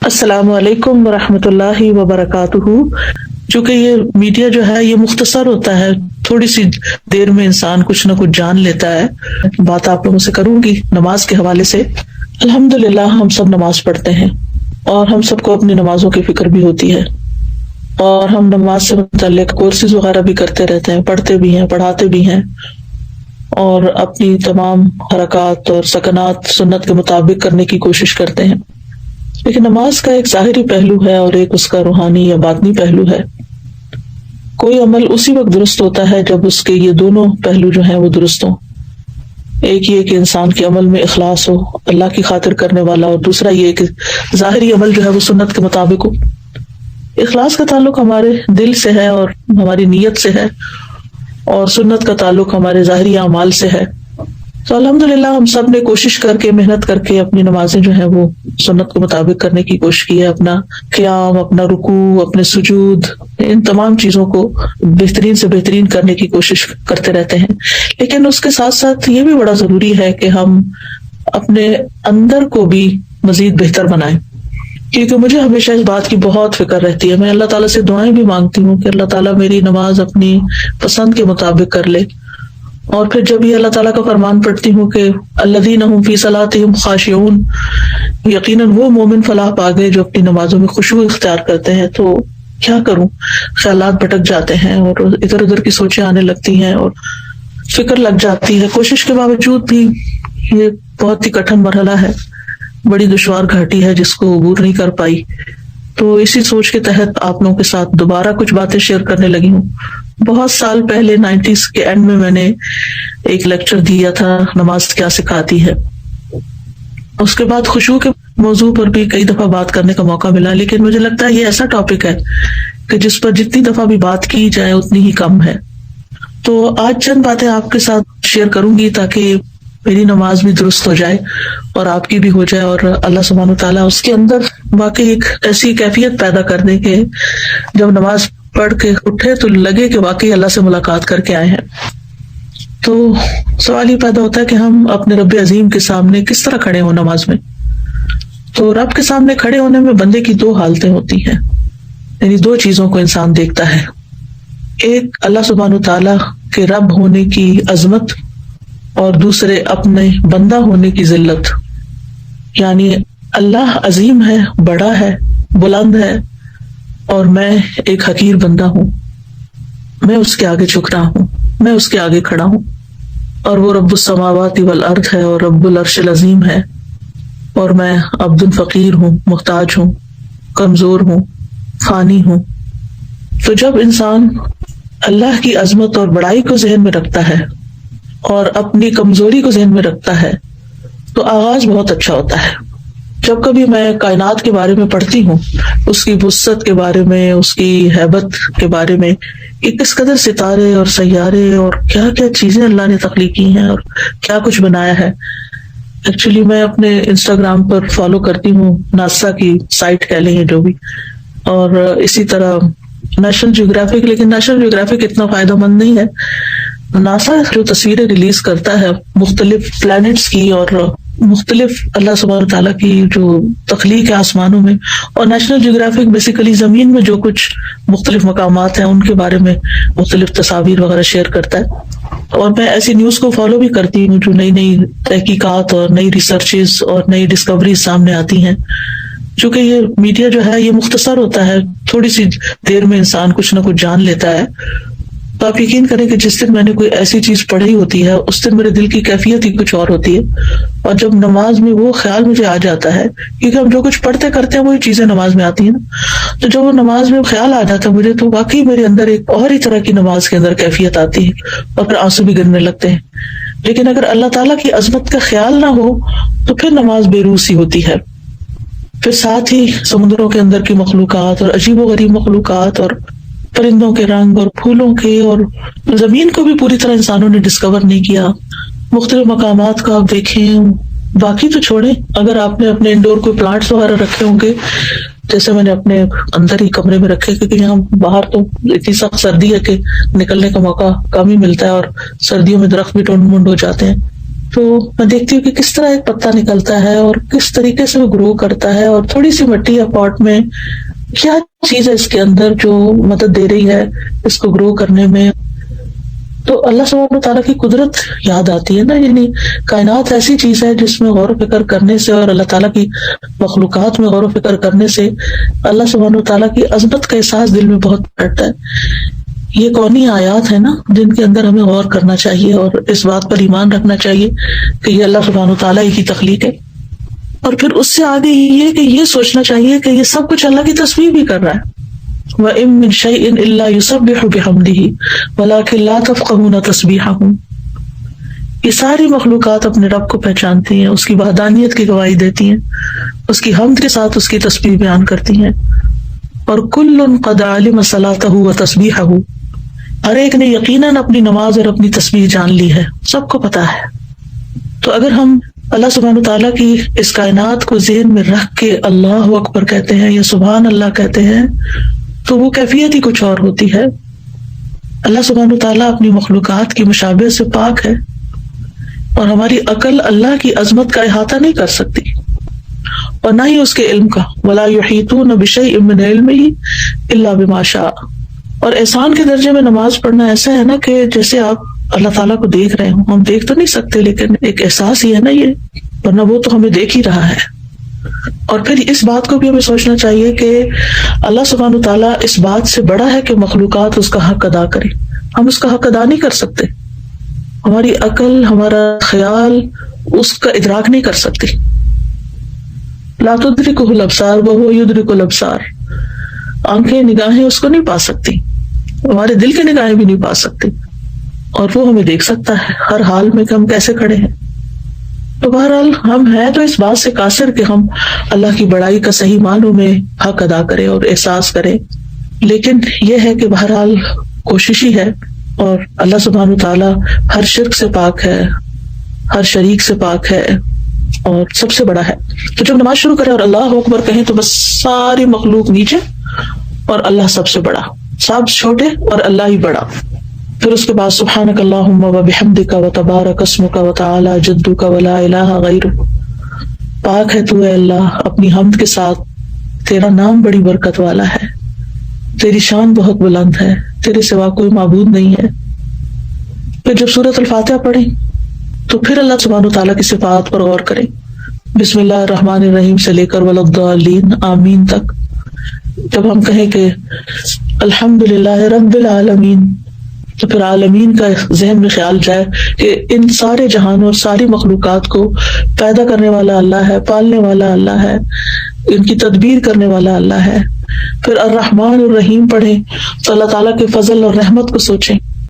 السلام علیکم ورحمۃ اللہ وبرکاتہ۔ چونکہ یہ میڈیا جو ہے یہ مختصر ہوتا ہے، تھوڑی سی دیر میں انسان کچھ نہ کچھ جان لیتا ہے۔ بات آپ لوگوں سے کروں گی نماز کے حوالے سے۔ الحمدللہ ہم سب نماز پڑھتے ہیں اور ہم سب کو اپنی نمازوں کی فکر بھی ہوتی ہے، اور ہم نماز سے متعلق کورسز وغیرہ بھی کرتے رہتے ہیں، پڑھتے بھی ہیں، پڑھاتے بھی ہیں، اور اپنی تمام حرکات اور سکنات سنت کے مطابق کرنے کی کوشش کرتے ہیں۔ لیکن نماز کا ایک ظاہری پہلو ہے اور ایک اس کا روحانی یا باطنی پہلو ہے۔ کوئی عمل اسی وقت درست ہوتا ہے جب اس کے یہ دونوں پہلو جو ہیں وہ درست ہوں۔ ایک یہ کہ انسان کے عمل میں اخلاص ہو، اللہ کی خاطر کرنے والا، اور دوسرا یہ کہ ظاہری عمل جو ہے وہ سنت کے مطابق ہو۔ اخلاص کا تعلق ہمارے دل سے ہے اور ہماری نیت سے ہے، اور سنت کا تعلق ہمارے ظاہری اعمال سے ہے۔ تو الحمدللہ ہم سب نے کوشش کر کے، محنت کر کے اپنی نمازیں جو ہیں وہ سنت کے مطابق کرنے کی کوشش کی ہے۔ اپنا قیام، اپنا رکوع، اپنے سجود، ان تمام چیزوں کو بہترین سے بہترین کرنے کی کوشش کرتے رہتے ہیں۔ لیکن اس کے ساتھ ساتھ یہ بھی بڑا ضروری ہے کہ ہم اپنے اندر کو بھی مزید بہتر بنائیں، کیونکہ مجھے ہمیشہ اس بات کی بہت فکر رہتی ہے۔ میں اللہ تعالیٰ سے دعائیں بھی مانگتی ہوں کہ اللہ تعالیٰ میری نماز اپنی پسند کے مطابق کر لے، اور پھر جب یہ اللہ تعالیٰ کا فرمان پڑھتی ہوں کہ الذین هم فی صلاتہم خاشعون، یقیناً وہ مومن فلاح پا گئے جو اپنی نمازوں میں خشوع اختیار کرتے ہیں، تو کیا کروں، خیالات بھٹک جاتے ہیں اور ادھر ادھر کی سوچیں آنے لگتی ہیں اور فکر لگ جاتی ہے۔ کوشش کے باوجود بھی یہ بہت ہی کٹھن مرحلہ ہے، بڑی دشوار گھاٹی ہے جس کو عبور نہیں کر پائی۔ تو اسی سوچ کے تحت آپ لوگوں کے ساتھ دوبارہ کچھ باتیں شیئر کرنے لگی ہوں۔ بہت سال پہلے 90s کے اینڈ میں نے ایک لیکچر دیا تھا، نماز کیا سکھاتی ہے۔ اس کے بعد خشوع کے موضوع پر بھی کئی دفعہ بات کرنے کا موقع ملا، لیکن مجھے لگتا ہے یہ ایسا ٹاپک ہے کہ جس پر جتنی دفعہ بھی بات کی جائے اتنی ہی کم ہے۔ تو آج چند باتیں آپ کے ساتھ شیئر کروں گی تاکہ میری نماز بھی درست ہو جائے اور آپ کی بھی ہو جائے، اور اللہ سبحانہ وتعالیٰ اس کے اندر واقعی ایک ایسی کیفیت پیدا کر دے کہ جب نماز پڑھ کے اٹھے تو لگے کہ واقعی اللہ سے ملاقات کر کے آئے ہیں۔ تو سوال یہ پیدا ہوتا ہے کہ ہم اپنے رب عظیم کے سامنے کس طرح کھڑے ہوں نماز میں۔ تو رب کے سامنے کھڑے ہونے میں بندے کی دو حالتیں ہوتی ہیں، یعنی دو چیزوں کو انسان دیکھتا ہے۔ ایک اللہ سبحانہ وتعالیٰ کے رب ہونے کی عظمت، اور دوسرے اپنے بندہ ہونے کی ذلت، یعنی اللہ عظیم ہے، بڑا ہے، بلند ہے، اور میں ایک حقیر بندہ ہوں، میں اس کے آگے جھک رہا ہوں، میں اس کے آگے کھڑا ہوں، اور وہ رب السماوات والارض ہے اور رب العرش العظیم ہے، اور میں عبد فقیر ہوں، محتاج ہوں، کمزور ہوں، فانی ہوں۔ تو جب انسان اللہ کی عظمت اور بڑائی کو ذہن میں رکھتا ہے اور اپنی کمزوری کو ذہن میں رکھتا ہے تو آغاز بہت اچھا ہوتا ہے۔ جب کبھی میں کائنات کے بارے میں پڑھتی ہوں، اس کی وسعت کے بارے میں، اس کی ہیبت کے بارے میں، کہ کس قدر ستارے اور سیارے اور کیا کیا چیزیں اللہ نے تخلیق کی ہیں اور کیا کچھ بنایا ہے۔ ایکچولی میں اپنے انسٹاگرام پر فالو کرتی ہوں ناسا کی سائٹ کہہ لیں جو بھی، اور اسی طرح نیشنل جیوگرافک، لیکن نیشنل جیوگرافک اتنا فائدہ مند نہیں ہے۔ ناسا جو تصویریں ریلیز کرتا ہے مختلف پلانٹس کی اور مختلف اللہ سبحانہ تعالیٰ کی جو تخلیق ہے آسمانوں میں، اور نیشنل جیوگرافک بیسیکلی زمین میں جو کچھ مختلف مقامات ہیں ان کے بارے میں مختلف تصاویر وغیرہ شیئر کرتا ہے۔ اور میں ایسی نیوز کو فالو بھی کرتی ہوں جو نئی نئی تحقیقات اور نئی ریسرچز اور نئی ڈسکوریز سامنے آتی ہیں۔ چونکہ یہ میڈیا جو ہے یہ مختصر ہوتا ہے، تھوڑی سی دیر میں انسان کچھ نہ کچھ جان لیتا ہے۔ تو آپ یقین کریں کہ جس دن میں نے کوئی ایسی چیز پڑھی ہوتی ہے اس دن میرے دل کی کیفیت ہی کچھ اور ہوتی ہے، اور جب نماز میں وہ خیال مجھے آ جاتا ہے، کیونکہ ہم جو کچھ پڑھتے کرتے ہیں وہی چیزیں نماز میں آتی ہیں نا، تو جب وہ نماز میں خیال آ جاتا ہے مجھے، تو واقعی میرے اندر ایک اور ہی طرح کی نماز کے اندر کیفیت آتی ہے، اور پھر آنسو بھی گرنے لگتے ہیں۔ لیکن اگر اللہ تعالیٰ کی عظمت کا خیال نہ ہو تو پھر نماز بے روح سی ہوتی ہے۔ پھر ساتھ ہی سمندروں کے اندر کی مخلوقات اور عجیب و غریب مخلوقات اور پرندوں کے رنگ اور پھولوں کے، اور زمین کو بھی پوری طرح انسانوں نے ڈسکور نہیں کیا، مختلف مقامات کا آپ دیکھیں۔ باقی تو چھوڑیں، اگر آپ نے اپنے انڈور کوئی پلانٹس وغیرہ رکھے ہوں گے، جیسے میں نے اپنے اندر ہی کمرے میں رکھے، کیونکہ یہاں باہر تو اتنی سخت سردی ہے کہ نکلنے کا موقع کم ہی ملتا ہے، اور سردیوں میں درخت بھی ٹونڈ منڈ ہو جاتے ہیں، تو میں دیکھتی ہوں کہ کس طرح ایک پتا نکلتا ہے اور کس طریقے سے وہ گرو کرتا ہے، اور تھوڑی سی مٹی یا پاٹ میں کیا چیز ہے اس کے اندر جو مدد دے رہی ہے اس کو گرو کرنے میں. تو اللہ سبحانہ تعالیٰ کی قدرت یاد آتی ہے نا. یعنی کائنات ایسی چیز ہے جس میں غور و فکر کرنے سے اور اللہ تعالیٰ کی مخلوقات میں غور و فکر کرنے سے اللہ سبحانہ تعالیٰ کی عظمت کا احساس دل میں بہت بڑھتا ہے. یہ کونی آیات ہیں نا جن کے اندر ہمیں غور کرنا چاہیے اور اس بات پر ایمان رکھنا چاہیے کہ یہ اللہ سبحانہ تعالیٰ ہی کی تخلیق ہے. اور پھر اس سے آگے یہ کہ یہ سوچنا چاہیے کہ یہ سب کچھ اللہ کی تسبیح بھی کر رہا ہے. وَإِن مِّن شَيْءٍ إِلَّا يُسَبِّحُ بِحَمْدِهِ وَلَٰكِن لَّا تَفْقَهُونَ تَسْبِيحَهُمْ. یہ ساری مخلوقات اپنے رب کو پہچانتی ہیں، اس کی وحدانیت کی گواہی دیتی ہیں، اس کی حمد کے ساتھ اس کی تسبیح بیان کرتی ہیں. اور كُلٌّ قَدْ عَلِمَ صَلَاتَهُ وَتَسْبِيحَهُ، ہر ایک نے یقیناً اپنی نماز اور اپنی تسبیح جان لی ہے، سب کو پتا ہے. تو اگر ہم اللہ سبحانہ تعالیٰ کی اس کائنات کو ذہن میں رکھ کے اللہ اکبر کہتے ہیں یا سبحان اللہ کہتے ہیں تو وہ کیفیت ہی کچھ اور ہوتی ہے. اللہ سبحانہ تعالیٰ اپنی مخلوقات کی مشابہت سے پاک ہے، اور ہماری عقل اللہ کی عظمت کا احاطہ نہیں کر سکتی اور نہ ہی اس کے علم کا. وَلَا يُحِيطُونَ بِشَيْءٍ مِّنْ عِلْمِهِ إِلَّا بِمَا شَاءَ. اور احسان کے درجے میں نماز پڑھنا ایسا ہے نا کہ جیسے آپ اللہ تعالیٰ کو دیکھ رہے ہوں. ہم دیکھ تو نہیں سکتے لیکن ایک احساس ہی ہے نا یہ، ورنہ وہ تو ہمیں دیکھ ہی رہا ہے. اور پھر اس بات کو بھی ہمیں سوچنا چاہیے کہ اللہ سبحانہ تعالیٰ اس بات سے بڑا ہے کہ مخلوقات اس کا حق ادا کرے. ہم اس کا حق ادا نہیں کر سکتے، ہماری عقل ہمارا خیال اس کا ادراک نہیں کر سکتی. لا تدرکہ الابصار وہو یدرک الابصار. آنکھیں نگاہیں اس کو نہیں پا سکتی، ہمارے دل کی نگاہیں بھی نہیں پا سکتی، اور وہ ہمیں دیکھ سکتا ہے ہر حال میں کہ ہم کیسے کھڑے ہیں. تو بہرحال ہم ہیں تو اس بات سے قاصر کہ ہم اللہ کی بڑائی کا صحیح معنوں میں حق ادا کریں اور احساس کریں. لیکن یہ ہے کہ بہرحال کوشش ہی ہے، اور اللہ سبحانہ تعالیٰ ہر شرک سے پاک ہے، ہر شریک سے پاک ہے اور سب سے بڑا ہے. تو جب نماز شروع کریں اور اللہ اکبر کہیں تو بس ساری مخلوق نیچے اور اللہ سب سے بڑا، سب چھوٹے اور اللہ ہی بڑا. پھر اس کے بعد سبحانک اللہم وبحمدک وتبارک اسمک وتعالی جدک ولا الہ غیرک. پاک ہے تو اے اللہ اپنی حمد کے ساتھ، تیرا نام بڑی برکت والا ہے، تیری شان بہت بلند ہے، تیرے سوا کوئی معبود نہیں ہے. پھر جب سورۃ الفاتحہ پڑھیں تو پھر اللہ سبحانہ تعالیٰ کی صفات پر غور کریں. بسم اللہ الرحمن الرحیم سے لے کر وللضالین آمین تک. جب ہم کہیں کہ الحمدللہ رب العالمین تو پھر عالمین کا ذہن میں خیال جائے کہ ان سارے جہانوں اور ساری مخلوقات کو پیدا کرنے والا اللہ ہے، پالنے والا اللہ ہے، ان کی تدبیر کرنے والا اللہ ہے. پھر الرحمن الرحیم پڑھیں تو اللہ تعالیٰ کے فضل اور رحمت کو سوچیں